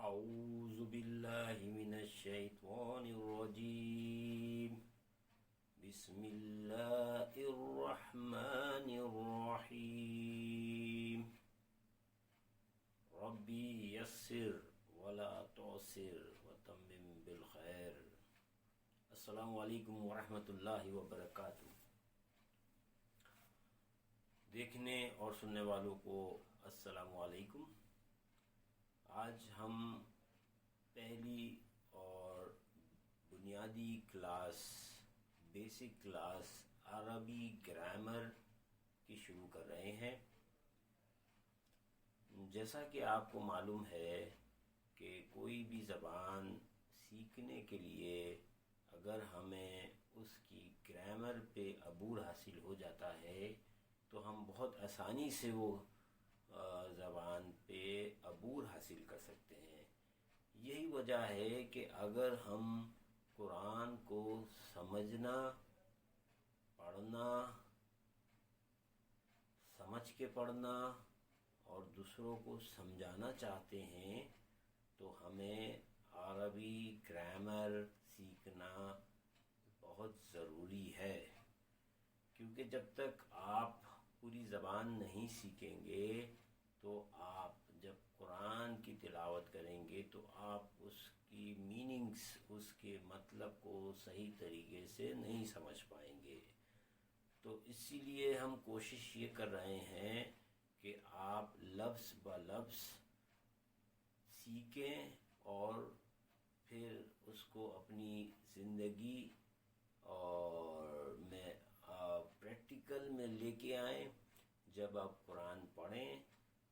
أعوذ بالله من الشيطان الرجيم بسم الله الرحمن الرحيم ربي يسر ولا تعسر وتمم بالخير. السلام علیکم ورحمۃ اللہ وبرکاتہ. دیکھنے اور سننے والوں کو السلام علیکم. آج ہم پہلی اور بنیادی کلاس بیسک کلاس عربی گرامر کی شروع کر رہے ہیں. جیسا کہ آپ کو معلوم ہے کہ کوئی بھی زبان سیکھنے کے لیے اگر ہمیں اس کی گرامر پہ عبور حاصل ہو جاتا ہے تو ہم بہت آسانی سے وہ زبان پہ عبور حاصل کر سکتے ہیں. یہی وجہ ہے کہ اگر ہم قرآن کو سمجھنا، پڑھنا، سمجھ کے پڑھنا اور دوسروں کو سمجھانا چاہتے ہیں تو ہمیں عربی گرامر سیکھنا بہت ضروری ہے. کیونکہ جب تک آپ پوری زبان نہیں سیکھیں گے تو آپ جب قرآن کی تلاوت کریں گے تو آپ اس کی میننگز، اس کے مطلب کو صحیح طریقے سے نہیں سمجھ پائیں گے. تو اسی لیے ہم کوشش یہ کر رہے ہیں کہ آپ لفظ بہ لفظ سیکھیں اور پھر اس کو اپنی زندگی اور میں پریکٹیکل میں لے کے آئیں. جب آپ قرآن پڑھیں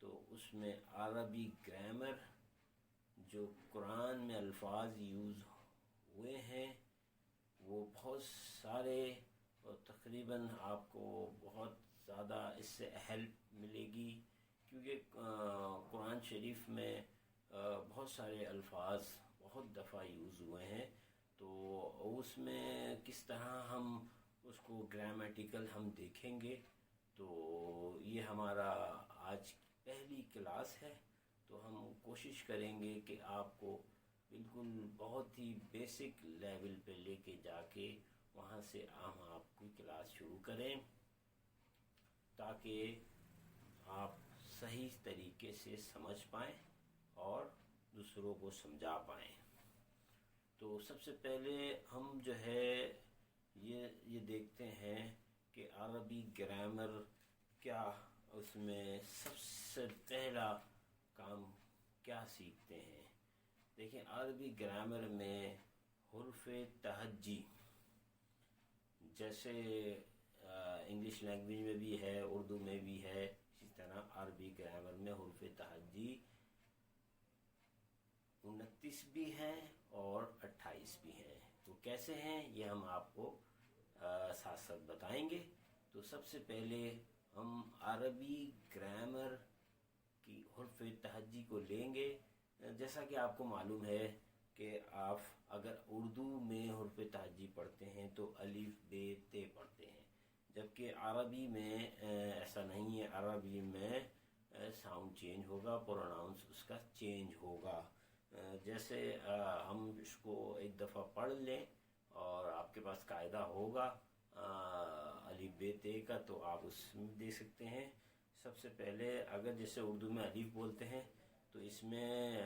تو اس میں عربی گرامر جو قرآن میں الفاظ یوز ہوئے ہیں وہ بہت سارے، اور تقریباً آپ کو بہت زیادہ اس سے ہیلپ ملے گی. کیونکہ قرآن شریف میں بہت سارے الفاظ بہت دفعہ یوز ہوئے ہیں، تو اس میں کس طرح ہم اس کو گرامیٹیکل ہم دیکھیں گے. تو یہ ہمارا آج پہلی کلاس ہے، تو ہم کوشش کریں گے کہ آپ کو بالکل بہت ہی بیسک لیول پہ لے کے جا کے وہاں سے ہم آپ کی کلاس شروع کریں تاکہ آپ صحیح طریقے سے سمجھ پائیں اور دوسروں کو سمجھا پائیں. تو سب سے پہلے ہم جو ہے یہ دیکھتے ہیں کہ عربی گرامر کیا، اس میں سب سے پہلا کام کیا سیکھتے ہیں. دیکھیں، عربی گرامر میں حروف تہجی جیسے انگلش لینگویج میں بھی ہے، اردو میں بھی ہے، اسی طرح عربی گرامر میں حروف تہجی 29 بھی ہیں اور 28 بھی ہیں. تو کیسے ہیں یہ ہم آپ کو ساتھ ساتھ بتائیں گے. تو سب سے پہلے ہم عربی گرامر کی حروف تہجی کو لیں گے. جیسا کہ آپ کو معلوم ہے کہ آپ اگر اردو میں حروف تہجی پڑھتے ہیں تو الف ب ت پڑھتے ہیں، جبکہ عربی میں ایسا نہیں ہے. عربی میں ساؤنڈ چینج ہوگا، پروناؤنس اس کا چینج ہوگا. جیسے ہم اس کو ایک دفعہ پڑھ لیں اور آپ کے پاس قاعدہ ہوگا الف ب ت کا تو آپ اس میں دے سکتے ہیں. سب سے پہلے اگر جیسے اردو میں الف بولتے ہیں تو اس میں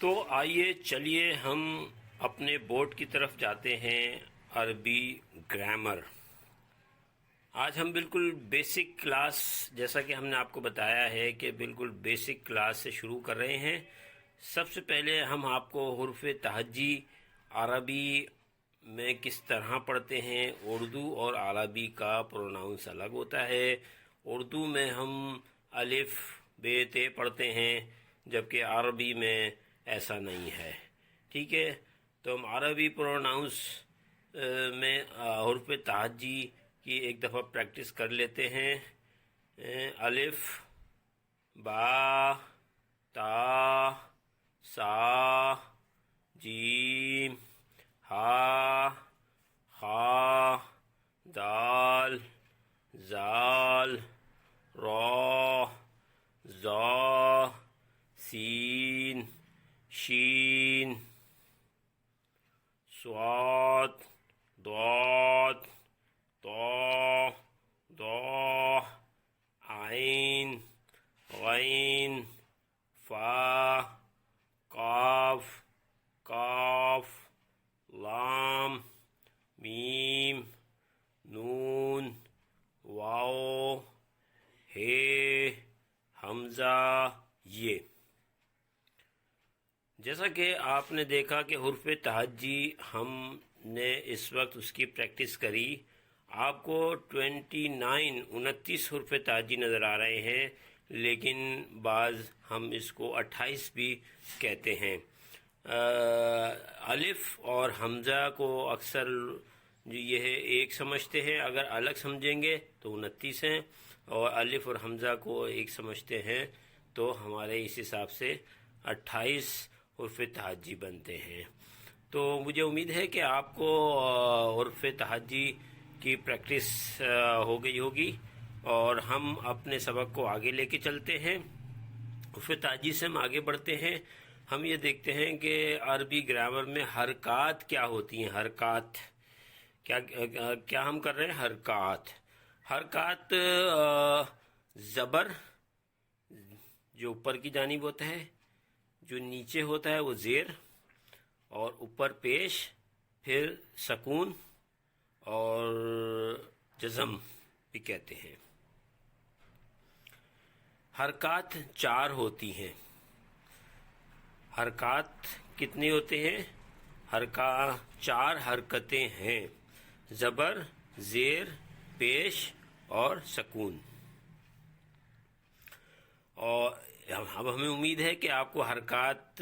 تو آئیے چلیے ہم اپنے بورڈ کی طرف جاتے ہیں. عربی گرامر آج ہم بالکل بیسک کلاس، جیسا کہ ہم نے آپ کو بتایا ہے کہ بالکل بیسک کلاس سے شروع کر رہے ہیں. سب سے پہلے ہم آپ کو حروف تہجی عربی میں کس طرح پڑھتے ہیں. اردو اور عربی کا پروناؤنس الگ ہوتا ہے. اردو میں ہم الف ب ت پڑھتے ہیں جبکہ عربی میں ایسا نہیں ہے. ٹھیک ہے، تو ہم عربی پروناؤنس میں حروف تہجی کی ایک دفعہ پریکٹس کر لیتے ہیں. الف، با، تا، سا، جیم، ہا، خا، دال، زال، را، زا، سین شین صاد ضاد طا ضا عین غین فا قاف کاف لام میم نون واو ہے حمزہ یہ۔ جیسا کہ آپ نے دیکھا کہ حرف تہجی ہم نے اس وقت اس کی پریکٹس کری، آپ کو 29 حرف تہجی نظر آ رہے ہیں، لیکن بعض ہم اس کو 28 بھی کہتے ہیں۔ الف اور حمزہ کو اکثر یہ ایک سمجھتے ہیں، اگر الگ سمجھیں گے تو 29 ہیں، اور الف اور حمزہ کو ایک سمجھتے ہیں تو ہمارے اس حساب سے 28 حرف تہجی بنتے ہیں۔ تو مجھے امید ہے کہ آپ کو حرف تہجی کی پریکٹس ہو گئی ہوگی، اور ہم اپنے سبق کو آگے لے کے چلتے ہیں۔ حرف تہجی سے ہم آگے بڑھتے ہیں، ہم یہ دیکھتے ہیں کہ عربی گرامر میں حرکات کیا ہوتی ہیں۔ حرکات کیا ہم کر رہے ہیں؟ حرکات زبر جو اوپر کی جانب ہوتا ہے، جو نیچے ہوتا ہے وہ زیر، اور اوپر پیش، پھر سکون اور جزم بھی کہتے ہیں۔ حرکات 4 ہوتی ہیں۔ حرکات کتنے ہوتے ہیں؟ 4 حرکتیں ہیں: زبر، زیر، پیش اور سکون۔ اور اب ہمیں امید ہے کہ آپ کو حرکات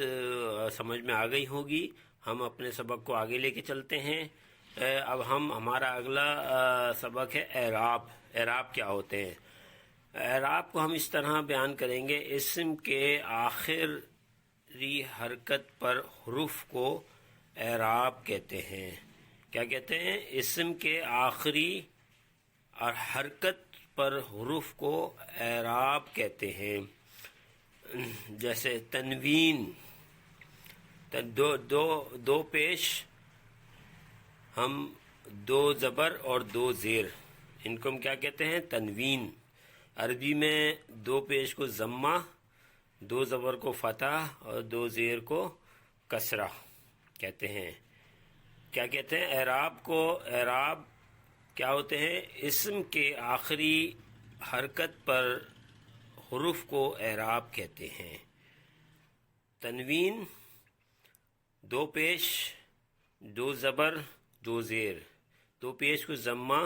سمجھ میں آ گئی ہوگی۔ ہم اپنے سبق کو آگے لے کے چلتے ہیں۔ اب ہمارا اگلا سبق ہے اعراب۔ اعراب کیا ہوتے ہیں؟ اعراب کو ہم اس طرح بیان کریں گے: اسم کے آخری حرکت پر حروف کو اعراب کہتے ہیں۔ کیا کہتے ہیں؟ اسم کے آخری اور حرکت پر حروف کو اعراب کہتے ہیں۔ جیسے تنوین، دو پیش، ہم 2 زبر اور 2 زیر، ان کو ہم کیا کہتے ہیں؟ تنوین۔ عربی میں 2 پیش کو ضمہ، 2 زبر کو فتح اور 2 زیر کو کسرہ کہتے ہیں۔ کیا کہتے ہیں اعراب کو؟ اعراب کیا ہوتے ہیں؟ اسم کے آخری حرکت پر حروف کو اعراب کہتے ہیں۔ تنوین، 2 پیش، 2 زبر، 2 زیر، 2 پیش کو ضمہ،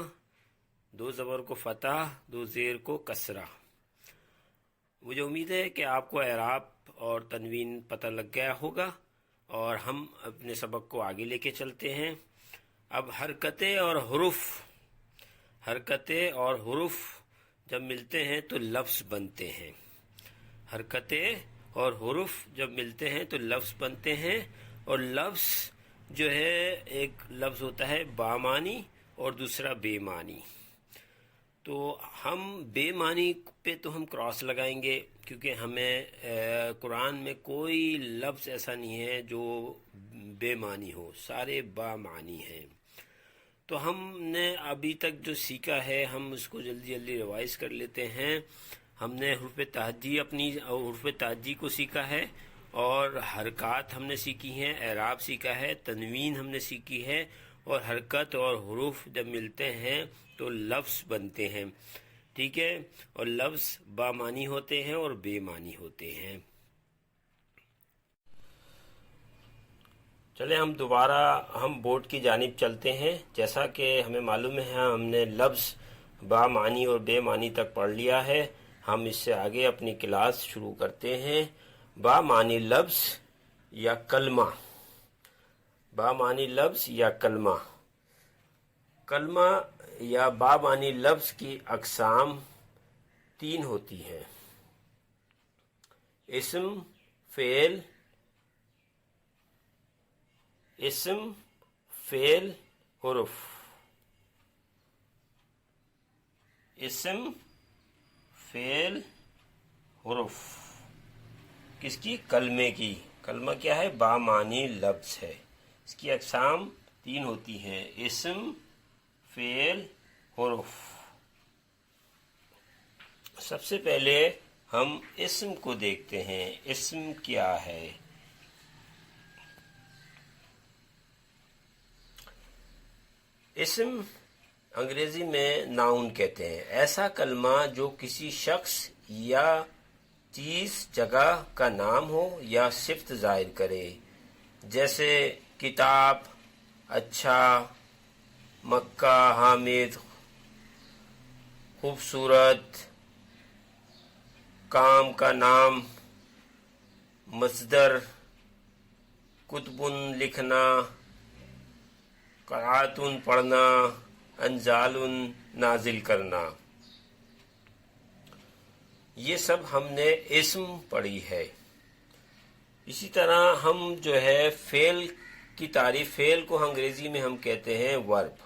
2 زبر کو فتح، 2 زیر کو کسرہ۔ مجھے امید ہے کہ آپ کو اعراب اور تنوین پتہ لگ گیا ہوگا، اور ہم اپنے سبق کو آگے لے کے چلتے ہیں۔ اب حرکتیں اور حروف جب ملتے ہیں تو لفظ بنتے ہیں۔ حرکتیں اور حروف جب ملتے ہیں تو لفظ بنتے ہیں، اور لفظ جو ہے، ایک لفظ ہوتا ہے بامانی اور دوسرا بے معنی۔ تو ہم بے معنی پہ تو ہم کراس لگائیں گے، کیونکہ ہمیں قرآن میں کوئی لفظ ایسا نہیں ہے جو بے معنی ہو، سارے بامعنی ہیں۔ تو ہم نے ابھی تک جو سیکھا ہے ہم اس کو جلدی ریوائز کر لیتے ہیں۔ ہم نے حروف تہجی کو سیکھا ہے، اور حرکات ہم نے سیکھی ہیں، اعراب سیکھا ہے، تنوین ہم نے سیکھی ہے، اور حرکت اور حروف جب ملتے ہیں تو لفظ بنتے ہیں، ٹھیک ہے؟ اور لفظ بامعنی ہوتے ہیں اور بے معنی ہوتے ہیں۔ چلیں ہم دوبارہ بورڈ کی جانب چلتے ہیں۔ جیسا کہ ہمیں معلوم ہے ہم نے لفظ بامعنی اور بے معنی تک پڑھ لیا ہے، ہم اس سے آگے اپنی کلاس شروع کرتے ہیں۔ بامعنی لفظ یا کلمہ۔ بامعنی لفظ یا کلمہ۔ کلمہ یا بامعنی لفظ کی اقسام 3 ہوتی ہیں: اسم، فعل، حرف۔ اسم، فعل، حرف۔ کس کی؟ کلمے کی۔ کلمہ کیا ہے؟ بامعنی لفظ ہے۔ اس کی اقسام 3 ہوتی ہیں: اسم، فعل، حرف۔ سب سے پہلے ہم اسم کو دیکھتے ہیں۔ اسم کیا ہے؟ اسم انگریزی میں ناؤن کہتے ہیں، ایسا کلمہ جو کسی شخص یا چیز، جگہ کا نام ہو یا صفت ظاہر کرے، جیسے کتاب، اچھا، مکہ، حامد، خوبصورت، کام کا نام، مصدر، کتب لکھنا، قرأت پڑھنا، انزال نازل کرنا۔ یہ سب ہم نے اسم پڑھی ہے۔ اسی طرح ہم جو ہے فعل کی تعریف، فعل کو انگریزی میں ہم کہتے ہیں ورب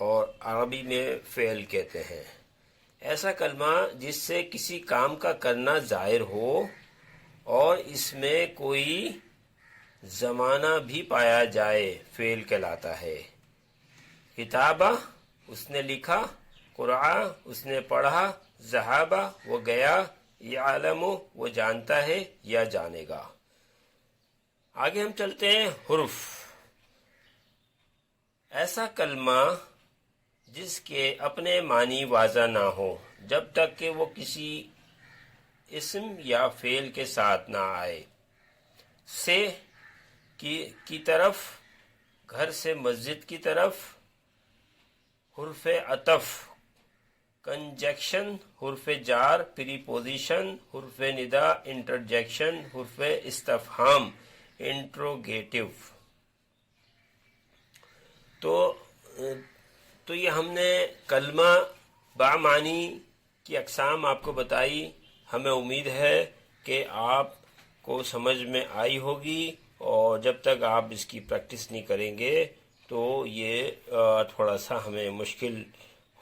اور عربی میں فعل کہتے ہیں۔ ایسا کلمہ جس سے کسی کام کا کرنا ظاہر ہو اور اس میں کوئی زمانہ بھی پایا جائے، فعل کہلاتا ہے۔ کتابہ، اس نے لکھا، قرآ، اس نے پڑھا، ذہابہ، وہ گیا، یعلم، وہ جانتا ہے یا جانے گا۔ آگے ہم چلتے ہیں حرف۔ ایسا کلمہ جس کے اپنے معنی واضح نہ ہو جب تک کہ وہ کسی اسم یا فعل کے ساتھ نہ آئے۔ سے کی طرف، گھر سے مسجد کی طرف، حرف عطف، کنجکشن، حرف جار، پریپوزیشن، حرف ندا، انٹرجیکشن، حرف استفہام، انٹروگیٹو۔ تو یہ ہم نے کلمہ بامعنی کی اقسام آپ کو بتائی۔ ہمیں امید ہے کہ آپ کو سمجھ میں آئی ہوگی، اور جب تک آپ اس کی پریکٹس نہیں کریں گے تو یہ تھوڑا سا ہمیں مشکل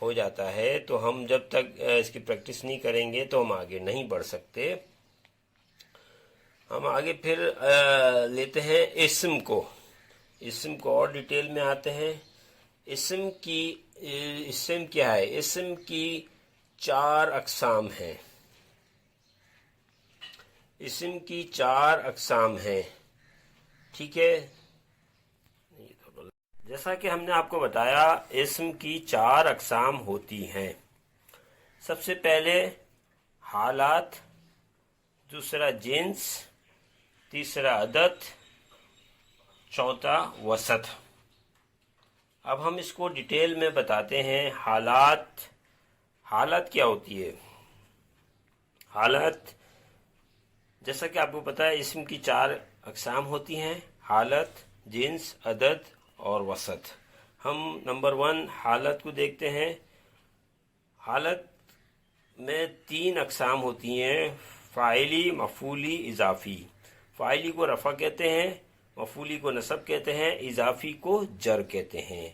ہو جاتا ہے۔ تو ہم جب تک اس کی پریکٹس نہیں کریں گے تو ہم آگے نہیں بڑھ سکتے۔ ہم آگے پھر لیتے ہیں اسم کو۔ اسم کو اور ڈیٹیل میں آتے ہیں۔ اسم کیا ہے؟ اسم کی 4 اقسام ہیں۔ اسم کی 4 اقسام ہیں، ٹھیک ہے؟ جیسا کہ ہم نے آپ کو بتایا، اسم کی 4 اقسام ہوتی ہیں۔ سب سے پہلے حالات، دوسرا جنس، تیسرا عدد، چوتھا وسط۔ اب ہم اس کو ڈیٹیل میں بتاتے ہیں۔ حالت کیا ہوتی ہے؟ حالت، جیسا کہ آپ کو پتا ہے، اسم کی 4 اقسام ہوتی ہیں: حالت، جنس، عدد اور وسط۔ ہم نمبر 1 حالت کو دیکھتے ہیں۔ حالت میں 3 اقسام ہوتی ہیں: فاعلی، مفعولی، اضافی۔ فاعلی کو رفع کہتے ہیں، مفعولی کو نصب کہتے ہیں، اضافی کو جر کہتے ہیں۔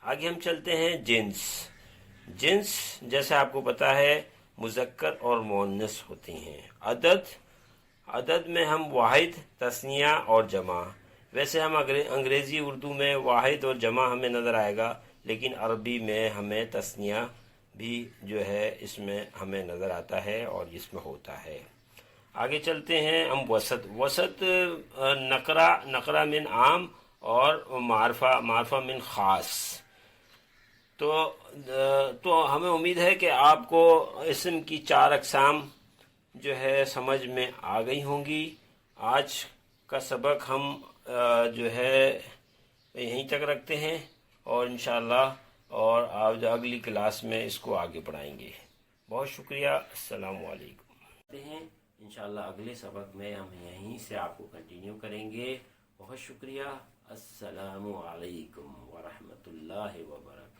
آگے ہم چلتے ہیں جنس۔ جنس جیسے آپ کو پتا ہے مذکر اور مؤنث ہوتی ہیں۔ عدد میں ہم واحد، تثنیہ اور جمع۔ ویسے ہم انگریزی اردو میں واحد اور جمع ہمیں نظر آئے گا، لیکن عربی میں ہمیں تثنیہ بھی جو ہے اس میں ہمیں نظر آتا ہے اور اس میں ہوتا ہے۔ آگے چلتے ہیں ہم وسط۔ وسط نقرہ من عام اور معرفہ من خاص۔ تو ہمیں امید ہے کہ آپ کو اسم کی 4 اقسام جو ہے سمجھ میں آ گئی ہوں گی۔ آج کا سبق ہم جو ہے یہیں تک رکھتے ہیں، اور انشاءاللہ اور آپ اگلی کلاس میں اس کو آگے بڑھائیں گے۔ بہت شکریہ، السلام علیکم۔ انشاءاللہ اگلے سبق میں ہم یہیں سے آپ کو کنٹینیو کریں گے۔ بہت شکریہ، السلام علیکم ورحمۃ اللہ وبرکاتہ۔